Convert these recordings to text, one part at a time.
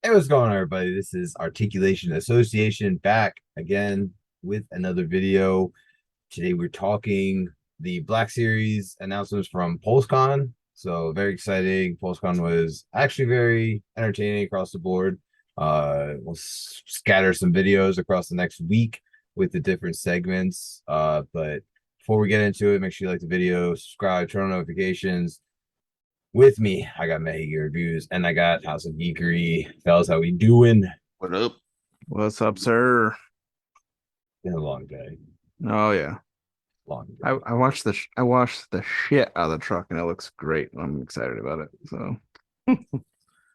Hey, what's going on, everybody? This is Articulation Association back again with another video. Today we're talking the Black Series announcements from PulseCon. So very exciting. PulseCon was actually very entertaining across the board. We'll scatter some videos across the next week with the different segments. But before we get into it, make sure you like the video, subscribe, turn on notifications. With me, I got Megan Reviews and I got House of Geekery. Fellas, how we doing? What up? What's up, sir? Been a long day. Oh yeah, Long I, day. I watched I watched the shit out of the truck, and it looks great. I'm excited about it. So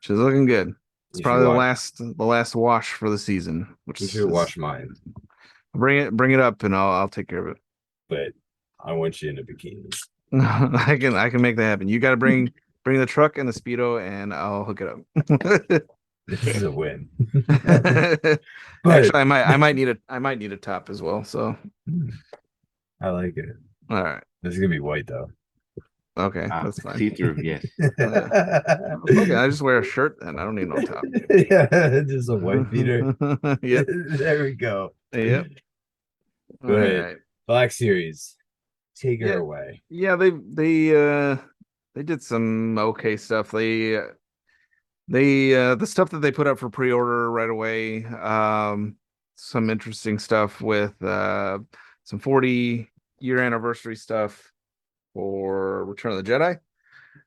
she's looking good. It's You should probably watch. the last wash for the season, which You should is watch mine, bring it up, and I'll take care of but I want you in a bikini. it. I can make that happen. You got to bring the truck and the speedo, and I'll hook it up. This is a win. But Actually, I might need a top as well. So I like it. all right, This is gonna be white though. okay, that's fine. See through, yes. Yeah. Okay, I just wear a shirt then. I don't need no top. Yeah, just a white beater. Yep. There we go. Yep. All But right. Black Series, take her Yeah. away. Yeah, they did some okay stuff. The stuff that they put up for pre-order right away, some interesting stuff with some 40-year anniversary stuff for Return of the Jedi.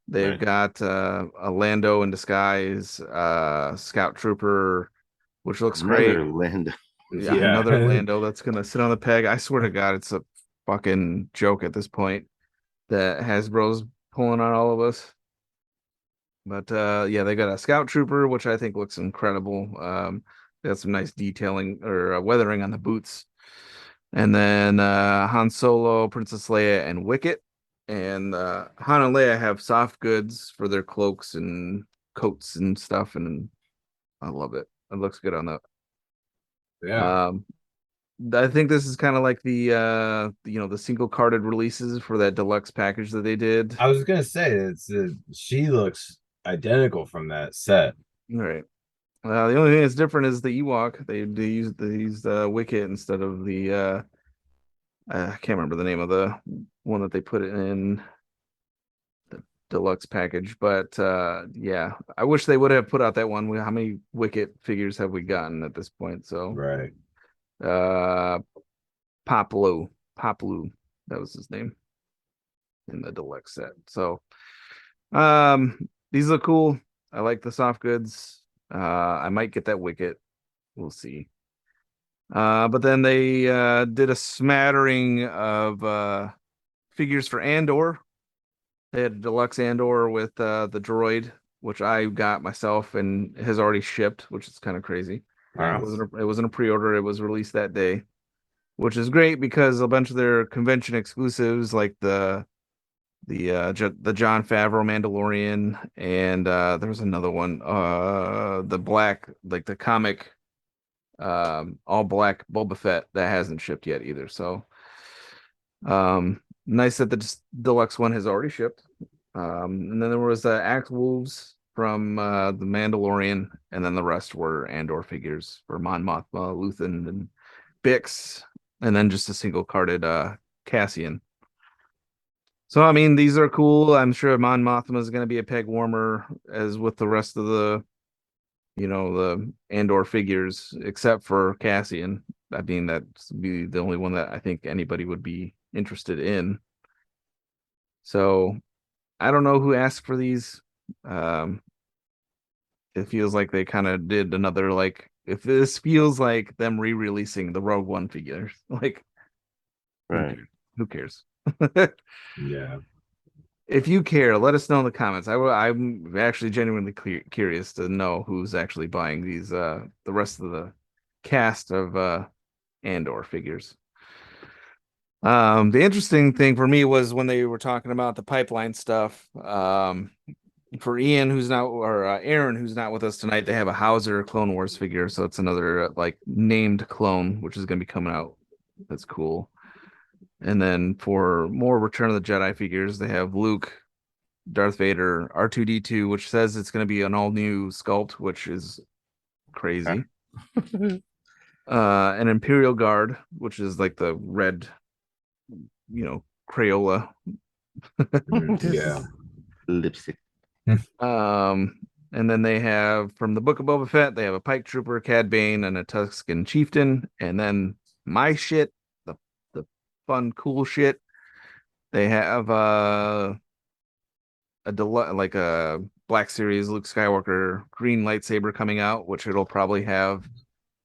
They've Right. got a Lando in disguise, Scout Trooper, which looks great. Another land. Yeah, Yeah. another Lando that's gonna sit on the peg. I swear to God, it's a fucking joke at this point that Hasbro's pulling on all of us. But yeah, they got a Scout Trooper, which I think looks incredible. They got some nice detailing or weathering on the boots. And then Han Solo, Princess Leia, and Wicket. And Han and Leia have soft goods for their cloaks and coats and stuff, and I love it. It looks good on that. Yeah. Um, I think this is kind of like the single carded releases for that deluxe package that they did. I was gonna say she looks identical from that set. All right. The only thing that's different is the Ewok. They used Wicket instead of the I can't remember the name of the one that they put in the deluxe package, but yeah, I wish they would have put out that one. How many Wicket figures have we gotten at this point? So Right. uh Poplu, that was his name in the deluxe set. So these look cool. I like the soft goods. I might get that Wicket. We'll see. But then they did a smattering of figures for Andor. They had a deluxe Andor with the droid, which I got myself and has already shipped, which is kind of crazy. Wow. It wasn't a pre-order, it was released that day, which is great because a bunch of their convention exclusives like the John Favreau Mandalorian, and there was another one, the black, like the comic, all black Boba Fett that hasn't shipped yet either. So nice that the deluxe one has already shipped. And then there was Axe Wolves from the Mandalorian, and then the rest were Andor figures for Mon Mothma, Luthen, and Bix, and then just a single carded Cassian. So I mean, these are cool. I'm sure Mon Mothma is going to be a peg warmer, as with the rest of the Andor figures, except for Cassian. I mean, that's be the only one that I think anybody would be interested in. So I don't know who asked for these. Um, it feels like they kind of did another, like, if this feels like them re-releasing the Rogue One figures, like who Right. cares? Who cares? Yeah. If you care, let us know in the comments. I'm actually genuinely curious to know who's actually buying these the rest of the cast of Andor figures. The interesting thing for me was when they were talking about the pipeline stuff. For Ian, who's not, or Aaron, who's not with us tonight, they have a Hauser Clone Wars figure, so it's another like named clone, which is going to be coming out. That's cool. And then for more Return of the Jedi figures, they have Luke, Darth Vader, R2D2, which says it's going to be an all new sculpt, which is crazy. An Imperial Guard, which is like the red, Crayola. Yeah. Lipstick. And then they have from the Book of Boba Fett, they have a Pike Trooper, Cad Bane, and a Tusken Chieftain. And then my shit, the fun, cool shit. They have like a Black Series Luke Skywalker green lightsaber coming out, which it'll probably have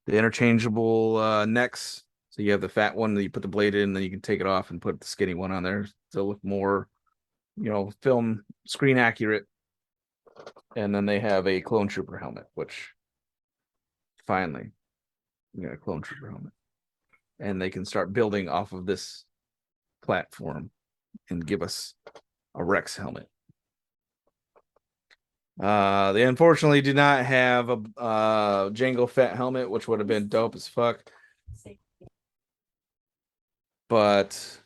the interchangeable necks. So you have the fat one that you put the blade in, then you can take it off and put the skinny one on there to look more, film screen accurate. And then they have a clone trooper helmet, which finally we got a clone trooper helmet. And they can start building off of this platform and give us a Rex helmet. They unfortunately do not have a Jango Fett helmet, which would have been dope as fuck. But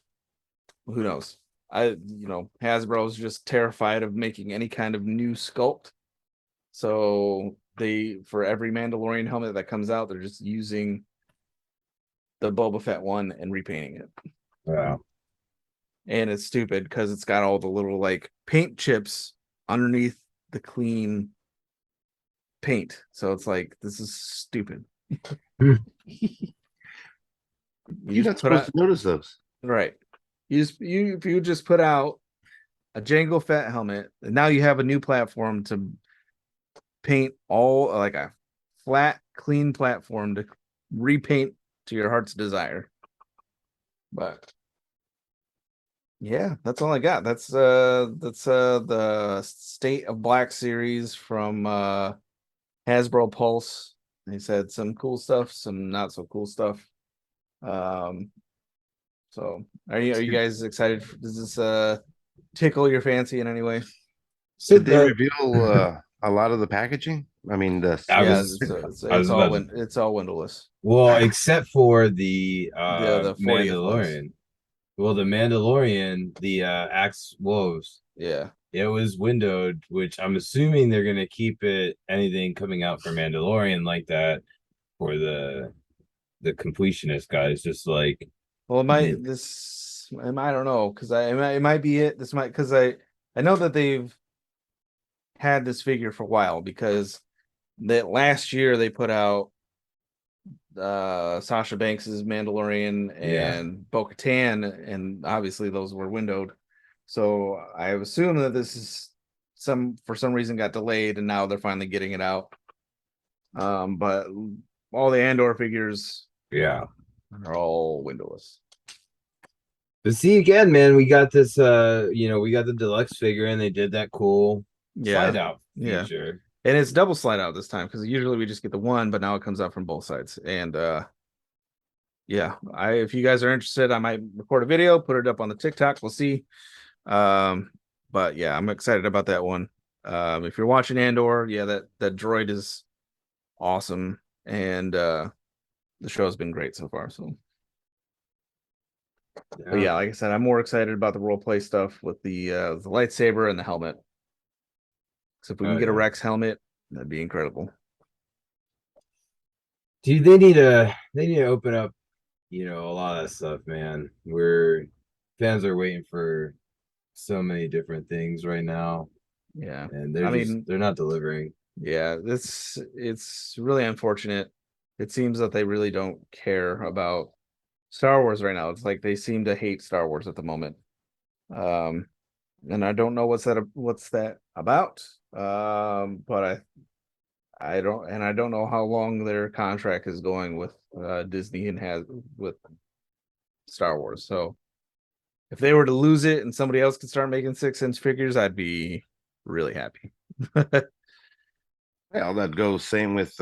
who knows? Hasbro's just terrified of making any kind of new sculpt. So for every Mandalorian helmet that comes out, they're just using the Boba Fett one and repainting it. Wow. And it's stupid because it's got all the little like paint chips underneath the clean paint. So it's like, this is stupid. You're not supposed to notice those. Right. If you just put out a Jango Fett helmet, and now you have a new platform to paint all like a flat, clean platform to repaint to your heart's desire. But yeah, that's all I got. That's the State of Black series from Hasbro Pulse. They said some cool stuff, some not so cool stuff. So are you guys excited? Does this tickle your fancy in any way? Did they reveal a lot of the packaging? I mean, It's all windowless. Well, except for the 40th Mandalorian. Well, the Mandalorian, the Axe Wolves. Yeah. It was windowed, which I'm assuming they're gonna keep it anything coming out for Mandalorian like that for the completionist guys, just like well, I don't know, because it might be it. This might because I know that they've had this figure for a while because that last year they put out Sasha Banks's Mandalorian and Bo-Katan, and obviously those were windowed. So I assume that this is for some reason got delayed, and now they're finally getting it out. But all the Andor figures, are all windowless. But see again, man, we got this we got the deluxe figure and they did that cool slide out feature. And it's double slide out this time because usually we just get the one, but now it comes out from both sides. And if you guys are interested, I might record a video, put it up on the TikTok. We'll see. But yeah, I'm excited about that one. If you're watching Andor, that droid is awesome, and the show's been great so far. So but yeah, like I said, I'm more excited about the role play stuff with the lightsaber and the helmet. So if we can get a Rex helmet, that'd be incredible. Dude, they need to open up, a lot of that stuff, man. Fans are waiting for so many different things right now. Yeah. And they're not delivering. Yeah, it's really unfortunate. It seems that they really don't care about Star Wars right now. It's like they seem to hate Star Wars at the moment. And I don't know what's that about. But I don't know how long their contract is going with Disney and has with Star Wars. So if they were to lose it and somebody else could start making 6-inch figures, I'd be really happy. Yeah, that goes same with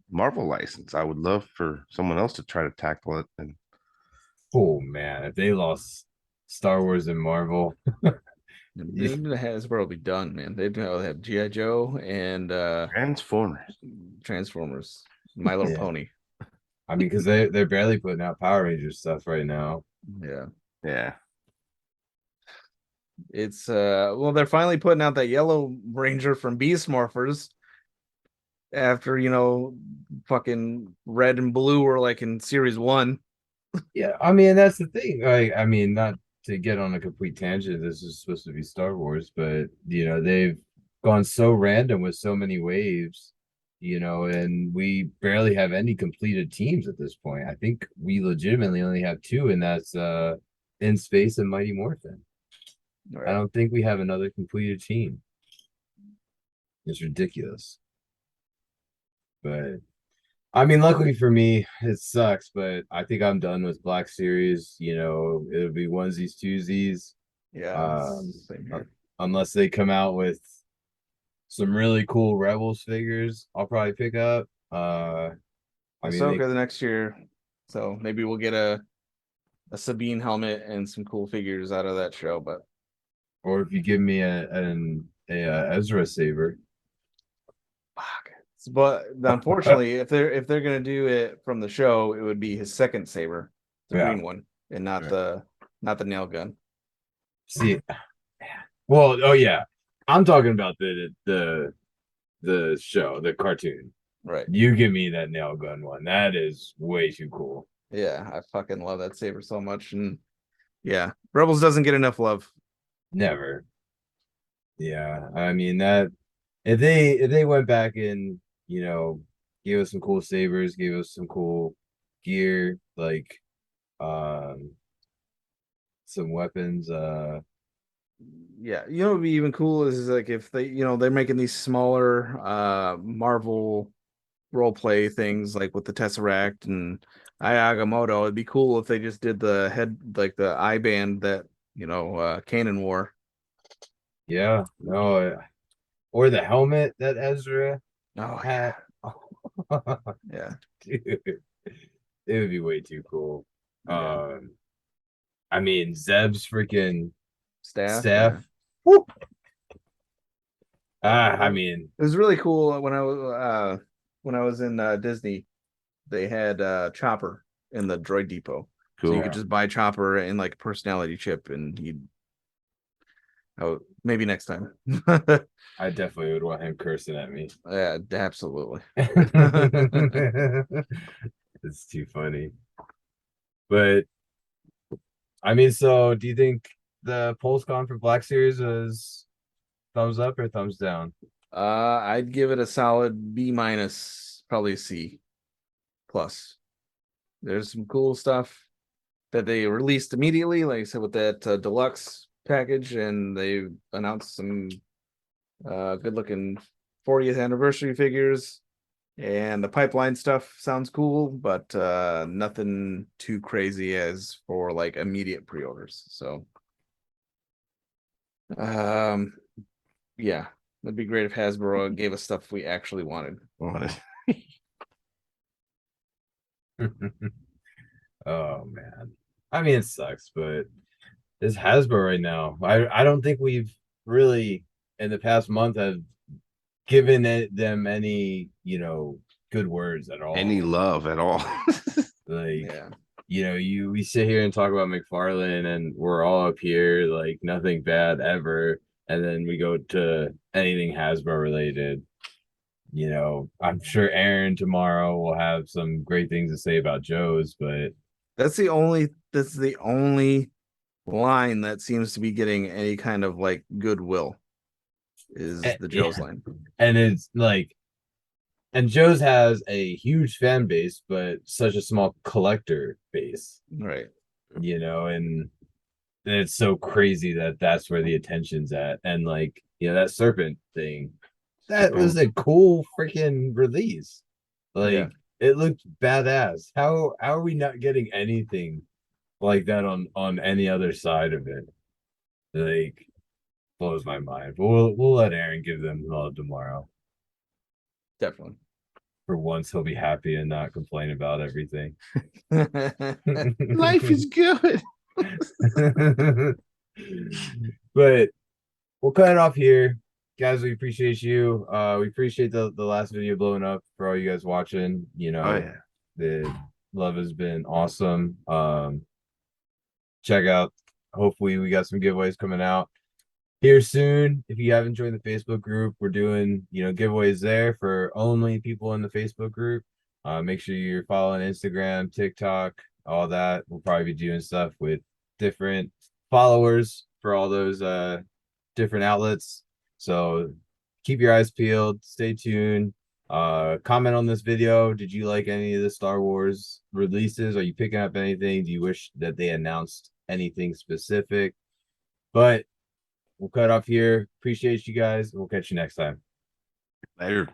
Marvel license. I would love for someone else to try to tackle it. And oh man, if they lost Star Wars and Marvel, Hasbro will be done, man. They have G.I. Joe and Transformers, My Little Pony. I mean, because they're barely putting out Power Rangers stuff right now. Yeah. It's they're finally putting out that Yellow Ranger from Beast Morphers. after fucking red and blue were like in series 1. Yeah, I mean that's the thing. I mean, not to get on a complete tangent. This is supposed to be Star Wars, but they've gone so random with so many waves, and we barely have any completed teams at this point. I think we legitimately only have two, and that's In Space and Mighty Morphin. I Right. don't think we have another completed team. It's ridiculous. But I mean, luckily for me, it sucks, but I think I'm done with Black Series. It'll be onesies, twosies. Yeah, Um, same uh, here. unless they come out with some really cool Rebels figures, I'll probably pick up. I mean, Ahsoka the next year, so maybe we'll get a Sabine helmet and some cool figures out of that show. But or if you give me a Ezra saber. fuck. But unfortunately, if they're gonna do it from the show, it would be his second saber, the Yeah. green one, and not Right. the nail gun. See, well, oh yeah, I'm talking about the show, the cartoon. Right. You give me that nail gun one. That is way too cool. Yeah, I fucking love that saber so much, and yeah, Rebels doesn't get enough love. Never. Yeah, I mean that if they went back and gave us some cool sabers, gave us some cool gear, like um some weapons. Yeah, what would be even cool is like if they're making these smaller Marvel role play things like with the Tesseract and Agamotto. It'd be cool if they just did the head, like the eye band that Kanan wore. Yeah, no, or the helmet that Ezra Oh had. yeah, Dude, it would be way too cool. yeah. Um, I mean Zeb's freaking Staff. staff. Yeah. Whoop. Yeah. I mean, It was really cool when I was in Disney. They had Chopper in the Droid Depot, so you Cool. could just buy Chopper and like a personality chip, and he'd. Oh, maybe next time. I definitely would want him cursing at me. Yeah, absolutely. It's too funny. But I mean, so do you think the PulseCon for Black Series was thumbs up or thumbs down? I'd give it a solid B minus, probably a C plus. There's some cool stuff that they released immediately, like I said, with that deluxe package, and they announced some good looking 40th anniversary figures. And the pipeline stuff sounds cool, but nothing too crazy as for like immediate pre-orders. So um yeah, it'd be great if Hasbro gave us stuff we actually wanted. Oh man. I mean, it sucks, but it's Hasbro right now. I don't think we've really in the past month have given them any, good words at all. Any love at all? Like, Yeah. we sit here and talk about McFarlane and we're all up here, like nothing bad ever. And then we go to anything Hasbro related. I'm sure Aaron tomorrow will have some great things to say about Joe's, but That's the only line that seems to be getting any kind of like goodwill is the Joe's yeah. line. And it's like, and Joe's has a huge fan base, but such a small collector base, Right. and it's so crazy that that's where the attention's at. And like, that serpent thing, that was a cool freaking release. Yeah. Like, it looked badass. How are we not getting anything like that on any other side of it? Like, blows my mind. But we'll let Aaron give them love tomorrow. Definitely. For once, he'll be happy and not complain about everything. Life is good. But we'll cut it off here. Guys, we appreciate you. We appreciate the last video blowing up for all you guys watching. Oh yeah. The love has been awesome. Check out. Hopefully we got some giveaways coming out. here soon. If you haven't joined the Facebook group, we're doing, giveaways there for only people in the Facebook group. Make sure you're following Instagram, TikTok, all that. We'll probably be doing stuff with different followers for all those different outlets. So keep your eyes peeled, stay tuned. Comment on this video. Did you like any of the Star Wars releases? Are you picking up anything? Do you wish that they announced anything specific? But we'll cut off here. Appreciate you guys. We'll catch you next time. Later.